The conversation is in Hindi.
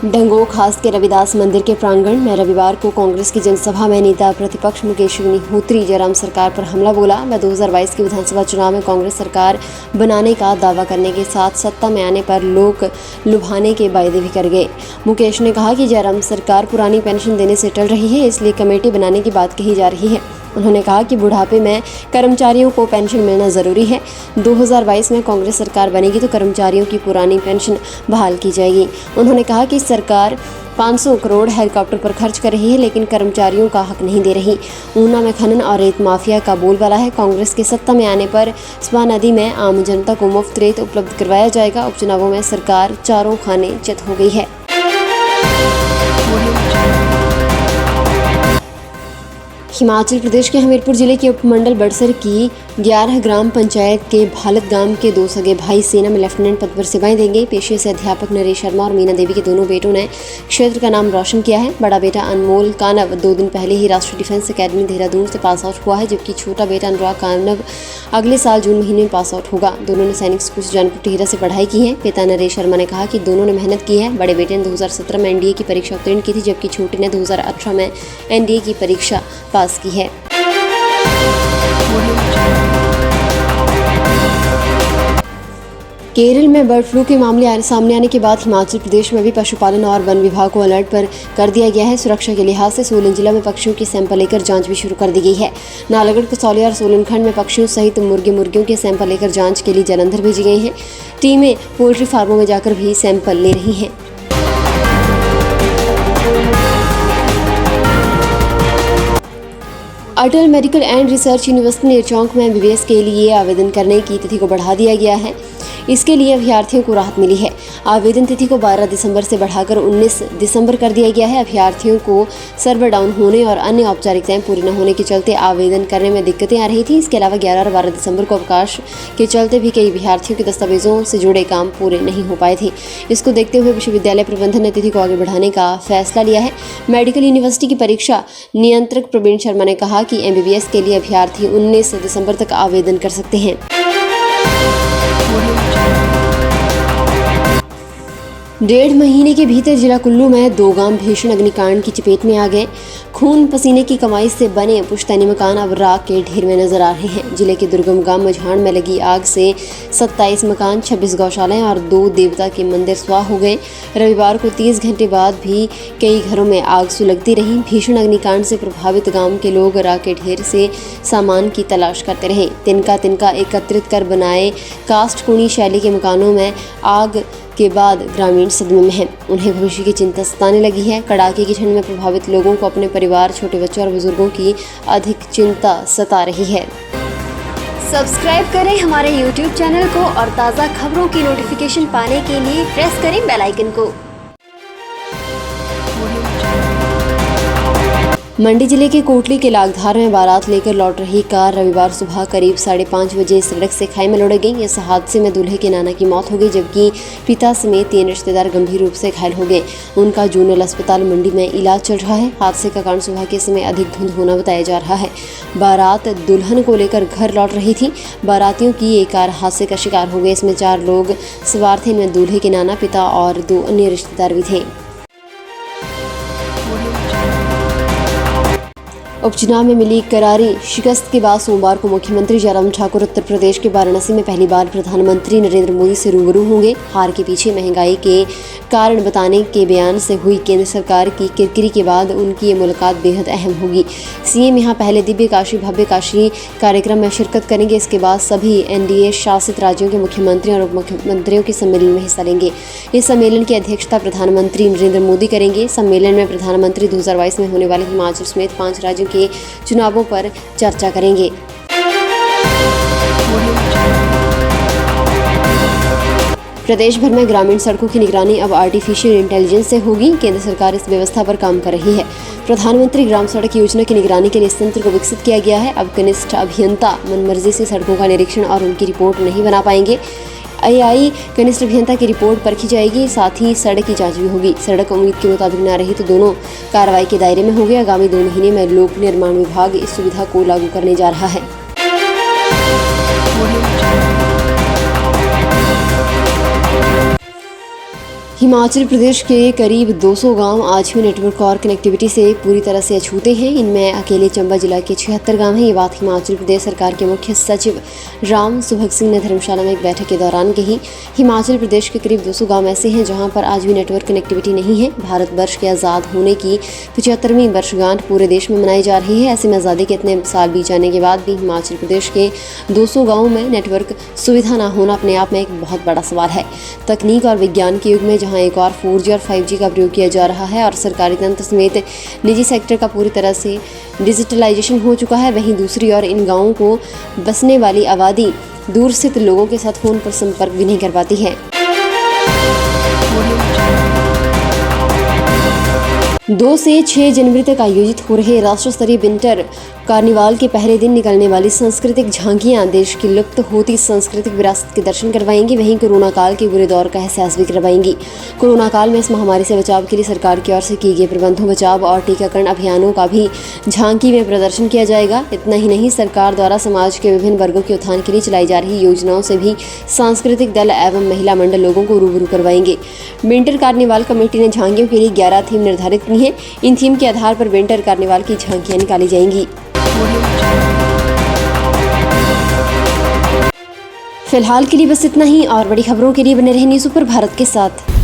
डंगोर खास के रविदास मंदिर के प्रांगण में रविवार को कांग्रेस की जनसभा में नेता प्रतिपक्ष मुकेश अग्निहोत्री जयराम सरकार पर हमला बोला। मैं 2022 के विधानसभा चुनाव में कांग्रेस सरकार बनाने का दावा करने के साथ सत्ता में आने पर लोग लुभाने के वायदे भी कर गए। मुकेश ने कहा कि जयराम सरकार पुरानी पेंशन देने से टल रही है, इसलिए कमेटी बनाने की बात कही जा रही है। उन्होंने कहा कि बुढ़ापे में कर्मचारियों को पेंशन मिलना ज़रूरी है। 2022 में कांग्रेस सरकार बनेगी तो कर्मचारियों की पुरानी पेंशन बहाल की जाएगी। उन्होंने कहा कि सरकार 500 करोड़ हेलीकॉप्टर पर खर्च कर रही है, लेकिन कर्मचारियों का हक नहीं दे रही। ऊना में खनन और रेत माफिया का बोलबाला है। कांग्रेस के सत्ता में आने पर स्वा नदी में आम जनता को मुफ्त रेत उपलब्ध करवाया जाएगा। उपचुनावों में सरकार चारों खाने चित हो गई है। हिमाचल प्रदेश के हमीरपुर जिले के उपमंडल बड़सर की 11 ग्राम पंचायत के भालत गांव के 2 सगे भाई सेना में लेफ्टिनेंट पद पर सेवाएं देंगे। पेशे से अध्यापक नरेश शर्मा और मीना देवी के दोनों बेटों ने क्षेत्र का नाम रोशन किया है। बड़ा बेटा अनमोल कानव 2 दिन पहले ही राष्ट्रीय डिफेंस अकेडमी देहरादून से पास आउट हुआ है, जबकि छोटा बेटा अनुराग कानव अगले साल जून महीने में पास आउट होगा। दोनों ने सैनिक स्कूल जानपुर टिहरा से पढ़ाई की है। पिता नरेश शर्मा ने कहा कि दोनों ने मेहनत की है। बड़े बेटे ने 2017 में एनडीए की परीक्षा उत्तीर्ण की थी, जबकि छोटे ने 2018 में एनडीए की परीक्षा पास की है। केरल में बर्ड फ्लू के मामले सामने आने के बाद हिमाचल प्रदेश में भी पशुपालन और वन विभाग को अलर्ट पर कर दिया गया है। सुरक्षा के लिहाज से सोलन जिला में पक्षियों की सैंपल लेकर जांच भी शुरू कर दी गई है। नालागढ़, कसौली और सोलन खंड में पक्षियों सहित मुर्गियों के सैंपल लेकर जांच के लिए जलंधर भेजी गई हैं। टीमें पोल्ट्री फार्मों में जाकर भी सैंपल ले रही हैं। Atal medical and research university Nerchowk में MBBS के लिए आवेदन करने की तिथि को बढ़ा दिया गया है। इसके लिए अभ्यर्थियों को राहत मिली है। आवेदन तिथि को 12 दिसंबर से बढ़ाकर 19 दिसंबर कर दिया गया है। अभ्यर्थियों को सर्वर डाउन होने और अन्य औपचारिकताएं पूरी न होने के चलते आवेदन करने में दिक्कतें आ रही थी। इसके अलावा 11 और 12 दिसंबर को अवकाश के चलते भी कई अभ्यर्थियों के दस्तावेजों से जुड़े काम पूरे नहीं हो पाए थे। इसको देखते हुए विश्वविद्यालय प्रबंधन ने तिथि को आगे बढ़ाने का फैसला लिया है। मेडिकल यूनिवर्सिटी की परीक्षा नियंत्रक प्रवीण शर्मा ने कहा कि MBBS के लिए अभ्यर्थी 19 दिसंबर तक आवेदन कर सकते हैं। 1.5 महीने के भीतर जिला कुल्लू में 2 गांव भीषण अग्निकांड की चपेट में आ गए। खून पसीने की कमाई से बने पुश्तैनी मकान अब राख के ढेर में नजर आ रहे हैं। जिले के दुर्गम गांव मझाण में लगी आग से 27 मकान, 26 गौशालाएं और 2 देवता के मंदिर स्वाह हो गए। रविवार को 30 घंटे बाद भी कई घरों में आग सुलगती रही। भीषण अग्निकांड से प्रभावित गांव के लोग राख के ढेर से सामान की तलाश करते रहे। तिनका एकत्रित कर बनाए कास्ट कुणी शैली के मकानों में आग के बाद ग्रामीण सदमे में हैं। उन्हें भविष्य की चिंता सताने लगी है। कड़ाके की ठंड में प्रभावित लोगों को अपने परिवार, छोटे बच्चों और बुजुर्गों की अधिक चिंता सता रही है। सब्सक्राइब करें हमारे YouTube चैनल को और ताज़ा खबरों की नोटिफिकेशन पाने के लिए प्रेस करें बेल आइकन को। मंडी जिले के कोटली के लागधार में बारात लेकर लौट रही कार रविवार सुबह करीब 5:30 बजे सड़क से खाई में लुढ़क गई। इस हादसे में दूल्हे के नाना की मौत हो गई, जबकि पिता समेत 3 रिश्तेदार गंभीर रूप से घायल हो गए। उनका जूनल अस्पताल मंडी में इलाज चल रहा है। हादसे का कारण सुबह के समय अधिक धुंध होना बताया जा रहा है। बारात दुल्हन को लेकर घर लौट रही थी। बारातियों की एक कार हादसे का शिकार हो गई। इसमें 4 लोग सवार थे। इनमें दूल्हे के नाना, पिता और 2 अन्य रिश्तेदार भी थे। उपचुनाव में मिली करारी शिकस्त के बाद सोमवार को मुख्यमंत्री जयराम ठाकुर उत्तर प्रदेश के वाराणसी में पहली बार प्रधानमंत्री नरेंद्र मोदी से रूबरू होंगे। हार के पीछे महंगाई के कारण बताने के बयान से हुई केंद्र सरकार की किरकिरी के बाद उनकी ये मुलाकात बेहद अहम होगी। सीएम यहां पहले दिव्य काशी भव्य काशी कार्यक्रम में शिरकत करेंगे। इसके बाद सभी एनडीए शासित राज्यों के मुख्यमंत्री और उप मुख्यमंत्रियों के सम्मेलन में हिस्सा लेंगे। इस सम्मेलन की अध्यक्षता प्रधानमंत्री नरेंद्र मोदी करेंगे। सम्मेलन में प्रधानमंत्री 2022 में होने वाले हिमाचल समेत 5 राज्यों के चुनावों पर चर्चा करेंगे। प्रदेश भर में ग्रामीण सड़कों की निगरानी अब आर्टिफिशियल इंटेलिजेंस से होगी। केंद्र सरकार इस व्यवस्था पर काम कर रही है। प्रधानमंत्री ग्राम सड़क योजना की निगरानी के लिए इस तंत्र को विकसित किया गया है। अब कनिष्ठ अभियंता मनमर्जी से सड़कों का निरीक्षण और उनकी रिपोर्ट नहीं बना पाएंगे। AI कनिष्ठ अभियंता की रिपोर्ट परखी जाएगी। साथ ही सड़क की जांच भी होगी। सड़क उम्मीद के मुताबिक न रही तो दोनों कार्रवाई के दायरे में होंगे। आगामी 2 महीने में लोक निर्माण विभाग इस सुविधा को लागू करने जा रहा है। हिमाचल प्रदेश के करीब 200 गांव आज भी नेटवर्क और कनेक्टिविटी से पूरी तरह से अछूते हैं। इनमें अकेले चंबा जिला के 76 गांव हैं। ये बात हिमाचल प्रदेश सरकार के मुख्य सचिव राम सुभग सिंह ने धर्मशाला में एक बैठक के दौरान कही। हिमाचल प्रदेश के करीब 200 गांव ऐसे हैं जहां पर आज भी नेटवर्क कनेक्टिविटी नहीं है। भारतवर्ष के आज़ाद होने की 75वीं वर्षगांठ पूरे देश में मनाई जा रही है। ऐसे में आज़ादी के इतने साल बीत जाने के बाद भी हिमाचल प्रदेश के 200 गाँवों में नेटवर्क सुविधा न होना अपने आप में एक बहुत बड़ा सवाल है। तकनीक और विज्ञान के युग में जहां एक और 4G और 5G का प्रयोग किया जा रहा है और सरकारी तंत्र समेत निजी सेक्टर का पूरी तरह से डिजिटलाइजेशन हो चुका है, वहीं दूसरी ओर इन गांवों को बसने वाली आबादी दूर स्थित लोगों के साथ फोन पर संपर्क भी नहीं कर पाती है। 2 से 6 जनवरी तक आयोजित हो रहे राष्ट्र स्तरीय विंटर कार्निवाल के पहले दिन निकलने वाली सांस्कृतिक झांकियां देश की लुप्त होती सांस्कृतिक विरासत के दर्शन करवाएंगी, वहीं कोरोना काल के बुरे दौर का एहसास भी करवाएंगी। कोरोना काल में इस महामारी से बचाव के लिए सरकार की ओर से किए गए प्रबंधों, बचाव और टीकाकरण अभियानों का भी झांकी में प्रदर्शन किया जाएगा। इतना ही नहीं, सरकार द्वारा समाज के विभिन्न वर्गों के उत्थान के लिए चलाई जा रही योजनाओं से भी सांस्कृतिक दल एवं महिला मंडल लोगों को रूबरू करवाएंगे। विंटर कार्निवाल कमेटी ने झांकियों के लिए 11 थीम निर्धारित की हैं। इन थीम के आधार पर विंटर कार्निवाल की झांकियां निकाली जाएंगी। फिलहाल के लिए बस इतना ही। और बड़ी खबरों के लिए बने रहे न्यूज़ सुपर भारत के साथ।